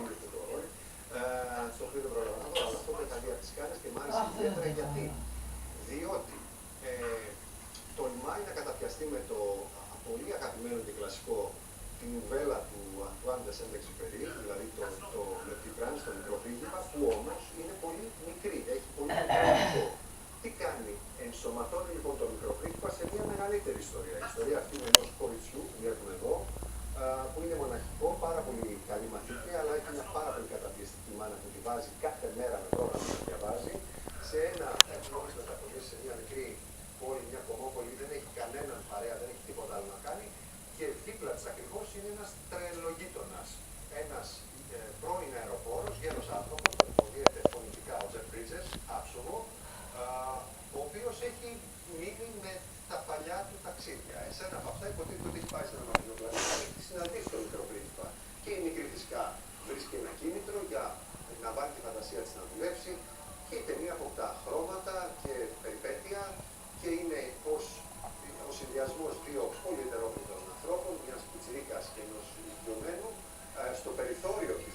πήρε το ρόλο, το οποίο δεν πρόλαβα να δω, αλλά αυτό με τα δύο της Κάνας και μ' άρεσε ιδιαίτερα γιατί. Διότι τολμάει να καταπιαστεί με το πολύ αγαπημένο και κλασικό την νουβέλα του Αντουάν de Saint-Exupéry, δηλαδή το Le Petit Prince, το μικρό πρίγκιπα, που όμως είναι πολύ μικρή, έχει πολύ μικρό. Τι κάνει, ενσωματώνει λοιπόν το μικρό πρίγκιπα σε μια μεγαλύτερη ιστορία. Η ιστορία αυτή είναι ενός κοριτσιού που βλέπουμε εδώ, που είναι μοναχικό, πάρα πολύ καλή μαθήτρια, αλλά έχει μια πάρα πολύ καταπιεστική μάνα που τη βάζει κάθε μέρα με πρόγραμμα να διαβάζει, σε ένα νόμις μεταφορές, σε μια μικρή πόλη, μια κομμόπολη, δεν έχει κανέναν παρέα, δεν έχει τίποτα άλλο να κάνει, και δίπλα της ακριβώς είναι ένας τρελογείτονας, ένας πρώην αεροπόρος, γέρος άνθρωπος, που υποδίεται φωνητικά ο Τζεφ Μπρίτζες, άψογο, ο οποίος έχει μείνει με τα παλιά του ταξίδια. Εσένα από αυτά υποτίθεται ότι έχει πάει σε ένα μακρινό πλανήτη, έχει τη συναντήσει τον μικρό πρίγκιπα. Και η μικρή φυσικά βρίσκει ένα κίνητρο για να βάλει τη φαντασία της να δουλέψει, και η ταινία αποκτά χρώματα και περιπέτεια, και είναι πως ο συνδυασμός δύο πολύ ετερόκλητων ανθρώπων, μιας πιτσιρίκας και ενός ηλικιωμένου, στο περιθώριο της